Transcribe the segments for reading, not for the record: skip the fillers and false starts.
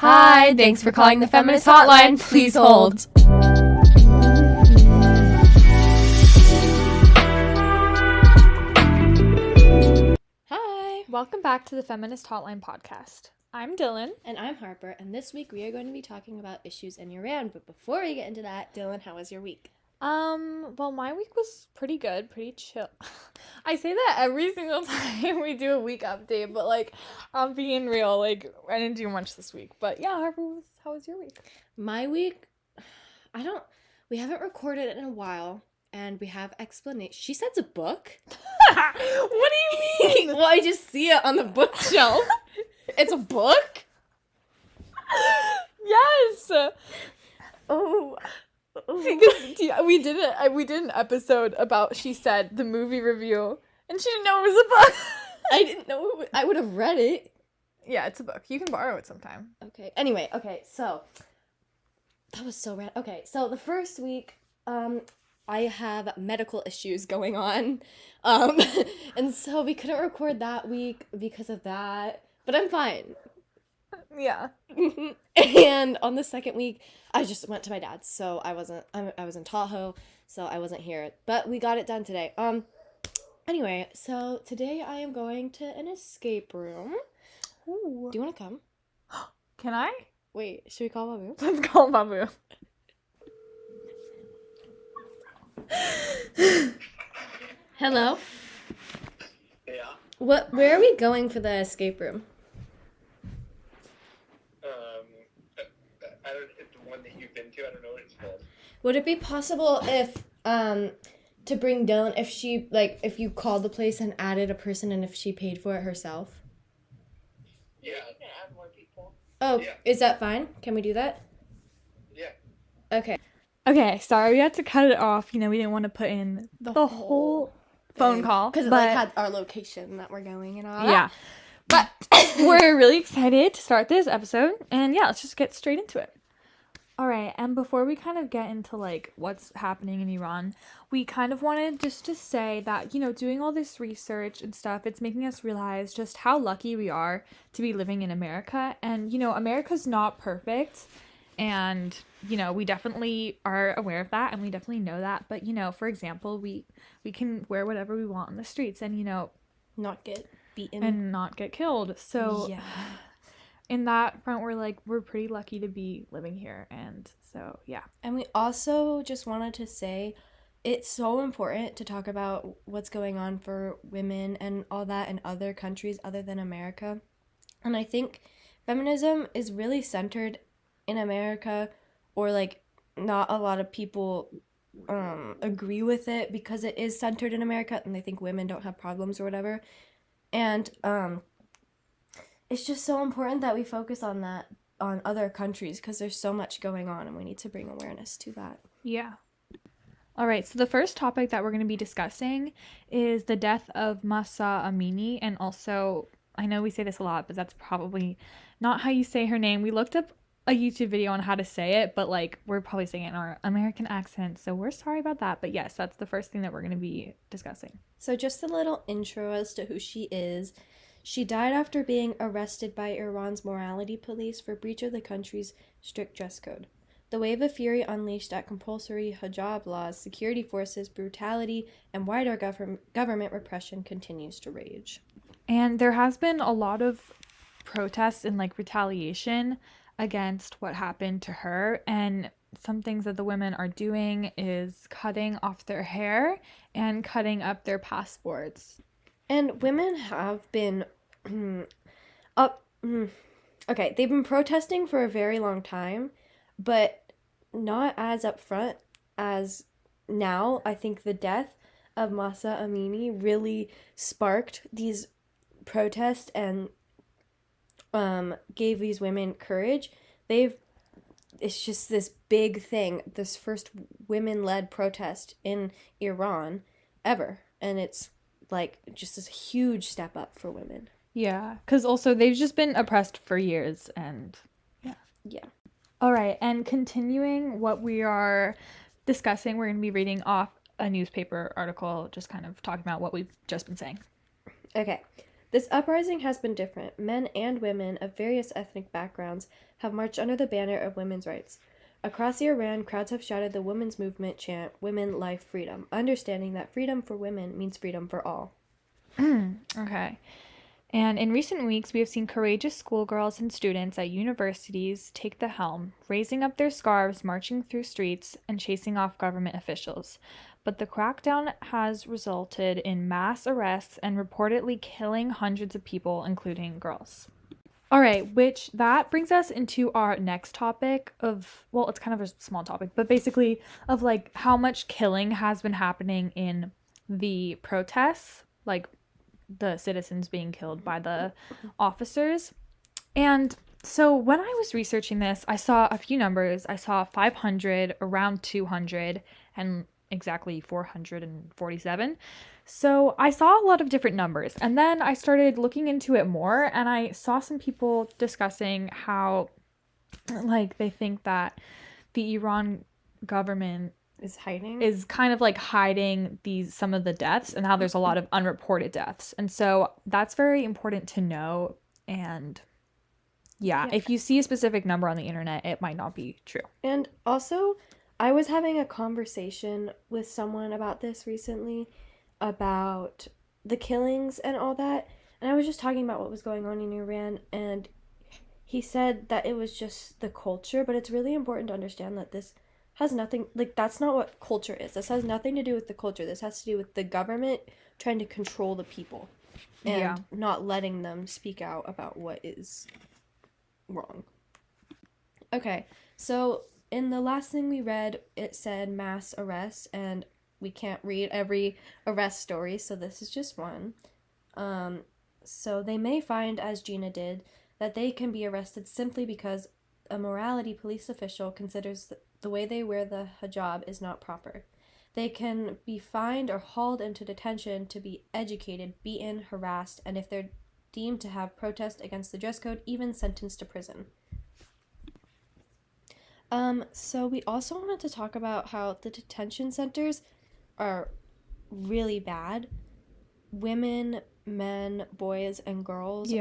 Hi, thanks for calling the Feminist Hotline. Please hold. Hi. Welcome back to the Feminist Hotline podcast. I'm Dylan. And I'm Harper, and this week we are going to be talking about issues in Iran. But before we get into that, Dylan, how was your week? Well, my week was pretty good, pretty chill. I say that every single time we do a week update, but, I'm being real, I didn't do much this week. But, yeah, Harper, how was your week? My week, we haven't recorded in a while, and we have explanation. She said it's a book? What do you mean? Well, I just see it on the bookshelf. It's a book? Yes! Oh. Because we did an episode about She Said, the movie review, and she didn't know it was a book. I didn't know I would have read it. Yeah, it's a book. You can borrow it sometime. Okay. Anyway, so that was so rad. Okay, so the first week, I have medical issues going on. And so we couldn't record that week because of that. But I'm fine. Yeah. And on the second week, I just went to my dad's, so I was in Tahoe, so I wasn't here. But we got it done today. Anyway, so today I am going to an escape room. Ooh. Do you want to come? Can I? Wait, should we call Babu? Let's call Babu. Hello? Yeah. Where are we going for the escape room? I don't. It's the one that you've been to. I don't know what it's called. Would it be possible if to bring Dylan if you called the place and added a person and if she paid for it herself? Yeah. You can add more people. Oh, Yeah. Is that fine? Can we do that? Yeah. Okay. Okay, sorry, we had to cut it off. We didn't want to put in the whole phone call. Because it had our location that we're going and all that. Yeah. But we're really excited to start this episode. And yeah, let's just get straight into it. All right, and before we kind of get into what's happening in Iran, we kind of wanted just to say that, doing all this research and stuff, it's making us realize just how lucky we are to be living in America. And, America's not perfect. And, we definitely are aware of that and we definitely know that. But, for example, we can wear whatever we want on the streets and, Not get beaten. and not get killed. So yeah. in that front, we're pretty lucky to be living here. And so, yeah. And we also just wanted to say it's so important to talk about what's going on for women and all that in other countries other than America. And I think feminism is really centered in America, or not a lot of people agree with it because it is centered in America and they think women don't have problems or whatever. And it's just so important that we focus on that on other countries because there's so much going on and we need to bring awareness to that. Yeah. All right, so the first topic that we're going to be discussing is the death of Mahsa Amini, and also, I know we say this a lot, but that's probably not how you say her name. We looked up a YouTube video on how to say it, but we're probably saying it in our American accent, so we're sorry about that. But yes, that's the first thing that we're going to be discussing. So just a little intro as to who she is. She died after being arrested by Iran's morality police for breach of the country's strict dress code. The wave of fury unleashed at compulsory hijab laws, security forces, brutality, and wider government repression continues to rage. And there has been a lot of protests and retaliation against what happened to her, and some things that the women are doing is cutting off their hair and cutting up their passports. And women have been they've been protesting for a very long time, but not as upfront as now. I think the death of Mahsa Amini really sparked these protests and gave these women courage. It's just this big thing, this first women-led protest in Iran ever, and it's just this huge step up for women. Yeah, because also they've just been oppressed for years, and yeah. All right, and continuing what we are discussing, we're going to be reading off a newspaper article, just kind of talking about what we've just been saying. Okay. This uprising has been different. Men and women of various ethnic backgrounds have marched under the banner of women's rights. Across Iran, crowds have shouted the women's movement chant, "Women, Life, Freedom," understanding that freedom for women means freedom for all. Okay. And in recent weeks, we have seen courageous schoolgirls and students at universities take the helm, raising up their scarves, marching through streets, and chasing off government officials. But the crackdown has resulted in mass arrests and reportedly killing hundreds of people, including girls. All right, which that brings us into our next topic of, well, it's kind of a small topic, but basically of like how much killing has been happening in the protests, like the citizens being killed by the officers. And so when I was researching this, I saw a few numbers. I saw 500, around 200, and exactly 447. So I saw a lot of different numbers. And then I started looking into it more, and I saw some people discussing how, like, they think that the Iran government is kind of like hiding some of the deaths, and how there's a lot of unreported deaths. And so that's very important to know. And yeah, if you see a specific number on the internet, it might not be true. And also, I was having a conversation with someone about this recently, about the killings and all that. And I was just talking about what was going on in Iran, and he said that it was just the culture, but it's really important to understand that this has nothing, like, that's not what culture is. This has nothing to do with the culture. This has to do with the government trying to control the people and not letting them speak out about what is wrong. Okay, so in the last thing we read, it said mass arrests, and we can't read every arrest story, so this is just one. So they may find, as Gina did, that they can be arrested simply because a morality police official considers the way they wear the hijab is not proper. They can be fined or hauled into detention to be educated, beaten, harassed, and if they're deemed to have protest against the dress code, even sentenced to prison. So we also wanted to talk about how the detention centers are really bad. Women, men, boys, and girls,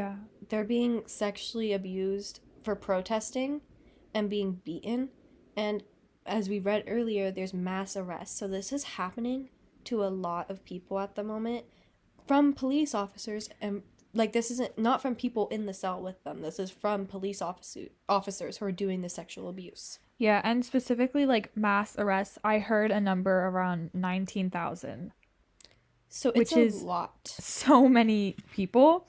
they're being sexually abused for protesting and being beaten. And as we read earlier, there's mass arrests. So this is happening to a lot of people at the moment from police officers, and like, this isn't not from people in the cell with them. This is from police officers who are doing the sexual abuse. Yeah, and specifically like mass arrests, I heard a number around 19,000. So it's a lot. So many people.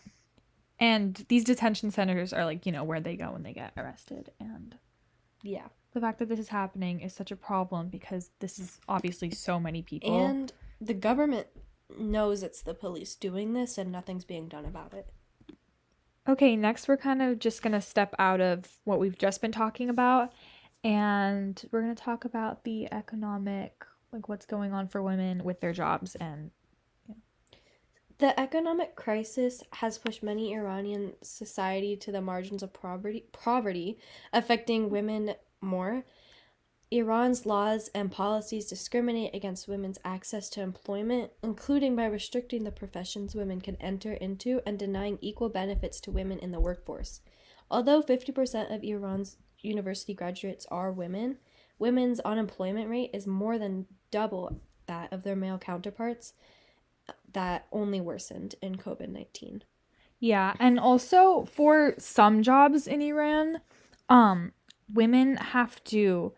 And these detention centers are like, where they go when they get arrested. And yeah, the fact that this is happening is such a problem because this is obviously so many people. And the government knows it's the police doing this and nothing's being done about it. Okay, next we're kind of just going to step out of what we've just been talking about, and we're going to talk about the economic, like what's going on for women with their jobs. And the economic crisis has pushed many Iranian society to the margins of poverty, affecting women more. Iran's laws and policies discriminate against women's access to employment, including by restricting the professions women can enter into and denying equal benefits to women in the workforce. Although 50% of Iran's university graduates are women, women's unemployment rate is more than double that of their male counterparts. That only worsened in COVID-19. Yeah, and also for some jobs in Iran, women have to,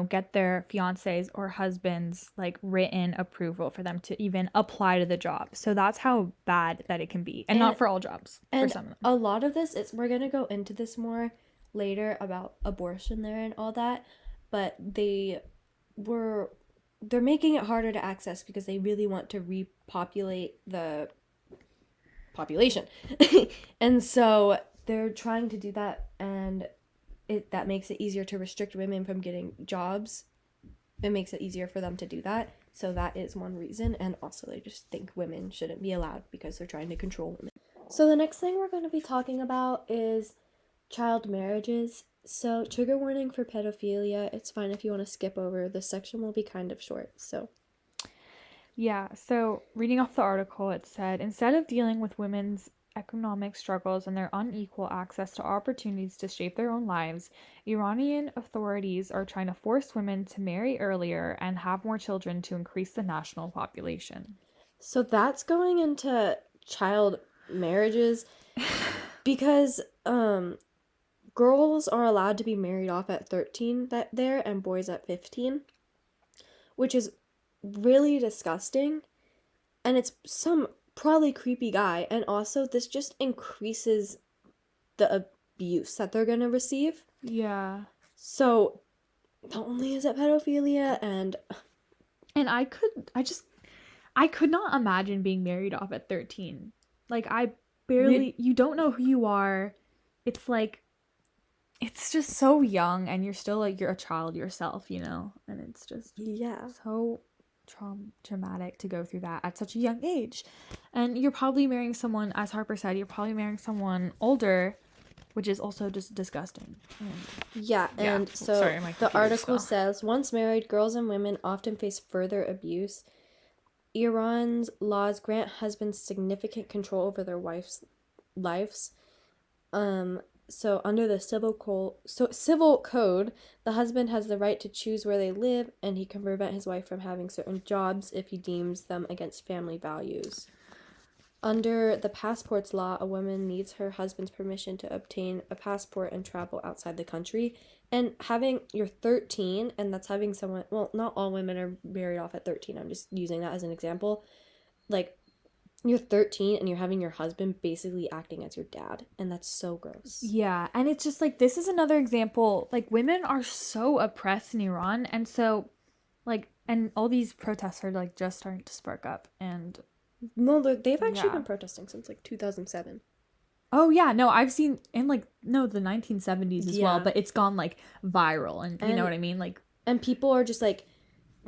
get their fiancés or husbands like written approval for them to even apply to the job. So that's how bad that it can be. And not for all jobs, and for some of them. A lot of this we're going to go into this more later about abortion there and all that, but they're making it harder to access because they really want to repopulate the population. And so they're trying to do that, and that makes it easier to restrict women from getting jobs. It makes it easier for them to do that. So that is one reason. And also they just think women shouldn't be allowed because they're trying to control women. So the next thing we're going to be talking about is child marriages. So trigger warning for pedophilia. It's fine if you want to skip over. This section will be kind of short. So yeah, so reading off the article, it said, instead of dealing with women's economic struggles and their unequal access to opportunities to shape their own lives, Iranian authorities are trying to force women to marry earlier and have more children to increase the national population. So that's going into child marriages because girls are allowed to be married off at 13 and boys at 15, which is really disgusting. And it's some probably creepy guy. And also, this just increases the abuse that they're going to receive. Yeah. So, not only is it pedophilia and I could not imagine being married off at 13. Like, you don't know who you are. It's like, it's just so young, and you're still like, you're a child yourself, you know? And it's just so traumatic to go through that at such a young age. And you're probably marrying someone, as Harper said, you're probably marrying someone older, which is also just disgusting. So the article says, once married, girls and women often face further abuse. Iran's laws grant husbands significant control over their wives' lives. So under the civil code, the husband has the right to choose where they live, and he can prevent his wife from having certain jobs if he deems them against family values. Under the passports law, a woman needs her husband's permission to obtain a passport and travel outside the country. And you're 13, and that's having someone, well, not all women are married off at 13. I'm just using that as an example. Like, you're 13 and you're having your husband basically acting as your dad, and that's so gross. Yeah, and it's just like, this is another example. Like, women are so oppressed in Iran, and so, like, and all these protests are, like, just starting to spark up, and... No, they've actually been protesting since, like, 2007. Oh, yeah, no, I've seen in, like, no, the 1970s as well, but it's gone, like, viral, and you know what I mean? Like, and people are just, like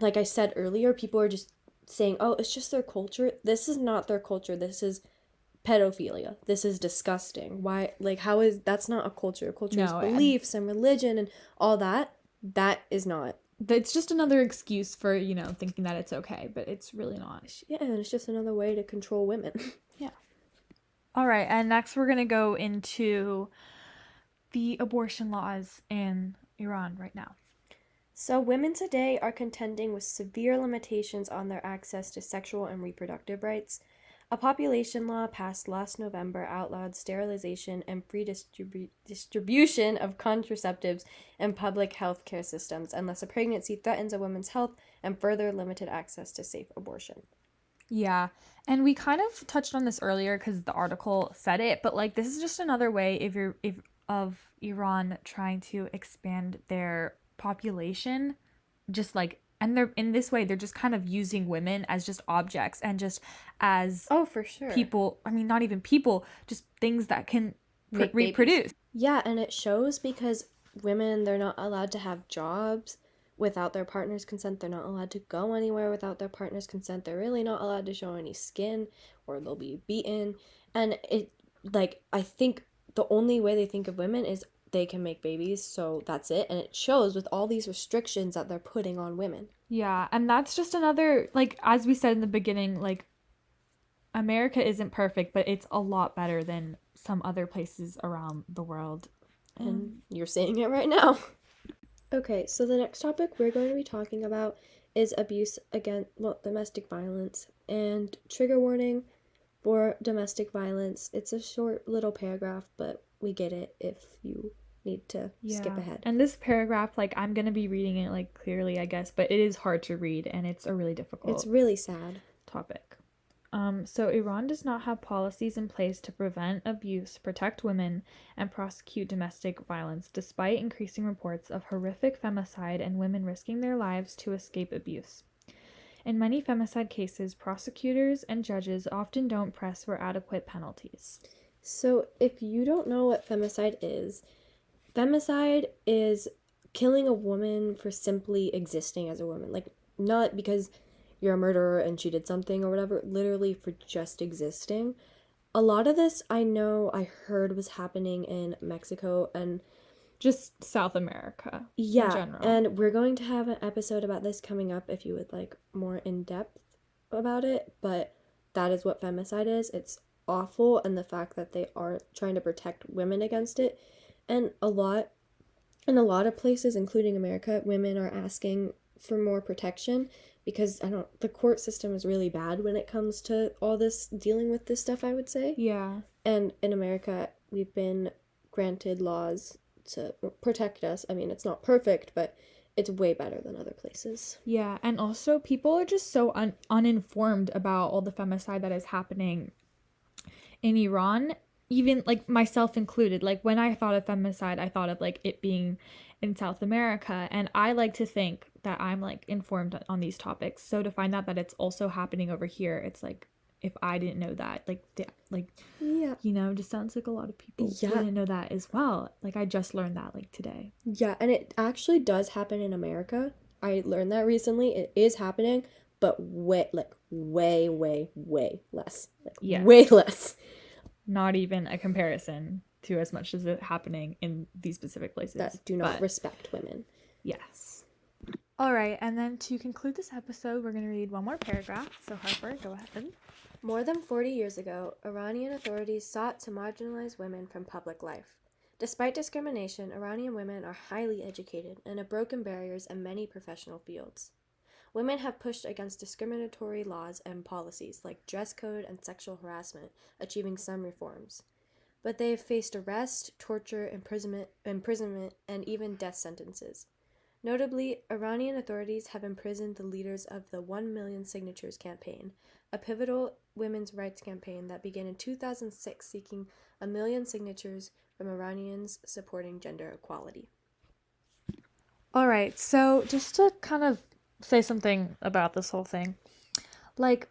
I said earlier, people are just saying, oh, it's just their culture. This is not their culture. This is pedophilia. This is disgusting. Why, like, how is, that's not a culture. Culture is beliefs and religion and all that. That is not. It's just another excuse for, you know, thinking that it's okay, but it's really not. Yeah, and it's just another way to control women. Yeah. All right, and next we're going to go into the abortion laws in Iran right now. So women today are contending with severe limitations on their access to sexual and reproductive rights. A population law passed last November outlawed sterilization and free distribution of contraceptives in public health care systems unless a pregnancy threatens a woman's health, and further limited access to safe abortion. Yeah, and we kind of touched on this earlier because the article said it, but like, this is just another way of Iran trying to expand their population, just like, and they're in this way they're just kind of using women as just objects and just as for sure people. I mean, not even people, just things that can reproduce. Yeah, and it shows because women, they're not allowed to have jobs without their partner's consent. They're not allowed to go anywhere without their partner's consent. They're really not allowed to show any skin or they'll be beaten. And it, like, I think the only way they think of women is they can make babies, so that's it. And it shows with all these restrictions that they're putting on women. Yeah, and that's just another, like, as we said in the beginning, like, America isn't perfect, but it's a lot better than some other places around the world. And you're saying it right now. Okay, so the next topic we're going to be talking about is domestic violence. And trigger warning for domestic violence. It's a short little paragraph, but we get it if you need to skip ahead. And this paragraph, like, I'm going to be reading it, like, clearly, I guess, but it is hard to read, and it's a really difficult... It's really sad. ...topic. So Iran does not have policies in place to prevent abuse, protect women, and prosecute domestic violence, despite increasing reports of horrific femicide and women risking their lives to escape abuse. In many femicide cases, prosecutors and judges often don't press for adequate penalties. So if you don't know what femicide is killing a woman for simply existing as a woman. Like, not because you're a murderer and she did something or whatever, literally for just existing. A lot of this I heard was happening in Mexico and just South America in general. And we're going to have an episode about this coming up if you would like more in depth about it, but that is what femicide is. It's awful, and the fact that they aren't trying to protect women against it. And in a lot of places, including America, women are asking for more protection because the court system is really bad when it comes to all this, dealing with this stuff, I would say. Yeah. And in America, we've been granted laws to protect us. I mean, it's not perfect, but it's way better than other places. Yeah, and also people are just so uninformed about all the femicide that is happening in Iran, even like myself included. Like when I thought of femicide, I thought of like it being in South America, and I like to think that I'm like informed on these topics. So to find out that it's also happening over here, it's like if I didn't know that, Yeah. you know, just sounds like a lot of people didn't know that as well. Like I just learned that like today. Yeah, and it actually does happen in America. I learned that recently. It is happening, but way less. Yes. Way less. Not even a comparison to as much as it happening in these specific places That do not but respect women. yes. All right, and then to conclude this episode, we're going to read one more paragraph. So Harper, go ahead. More than 40 years ago, Iranian authorities sought to marginalize women from public life. Despite discrimination, Iranian women are highly educated and have broken barriers in many professional fields. Women have pushed against discriminatory laws and policies like dress code and sexual harassment, achieving some reforms. But they have faced arrest, torture, imprisonment, and even death sentences. Notably, Iranian authorities have imprisoned the leaders of the 1 Million Signatures campaign, a pivotal women's rights campaign that began in 2006 seeking 1 million signatures from Iranians supporting gender equality. All right, so just to kind of say something about this whole thing, like,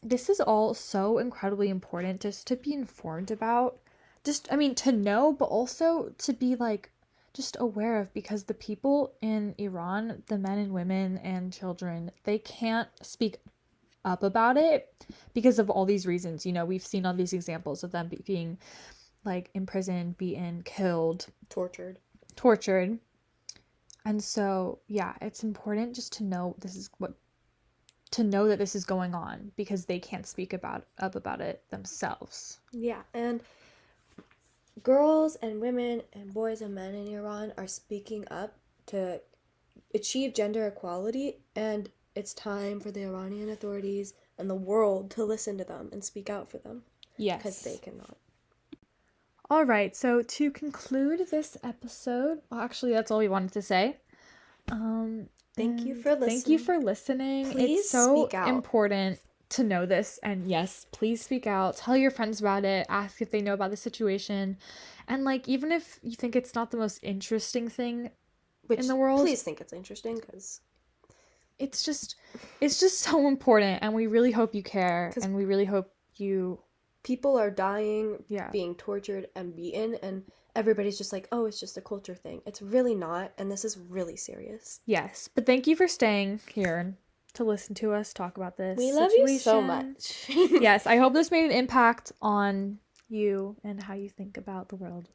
this is all so incredibly important just to be informed about, to know, but also to be, like, just aware of, because the people in Iran, the men and women and children, they can't speak up about it because of all these reasons. You know, we've seen all these examples of them being, like, imprisoned, beaten, killed, Tortured. And so, yeah, it's important just to know that this is going on because they can't speak up about it themselves. Yeah, and girls and women and boys and men in Iran are speaking up to achieve gender equality, and it's time for the Iranian authorities and the world to listen to them and speak out for them. Yes. Because they cannot. All right, so to conclude this episode, well, actually, that's all we wanted to say. Thank you for listening. Thank you for listening. Please it's so speak out. important to know this, and yes, please speak out. Tell your friends about it. Ask if they know about the situation, and like even if you think it's not the most interesting thing in the world, please think it's interesting because it's just so important, and we really hope you care, and we really hope you. People are dying, Yeah. being tortured and beaten, and everybody's just like, oh, it's just a culture thing. It's really not, and this is really serious. Yes, but thank you for staying here to listen to us talk about this. We love you so much. Yes, I hope this made an impact on you and how you think about the world.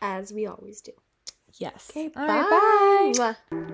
As we always do. Yes. Okay, All bye. right, bye. Mwah.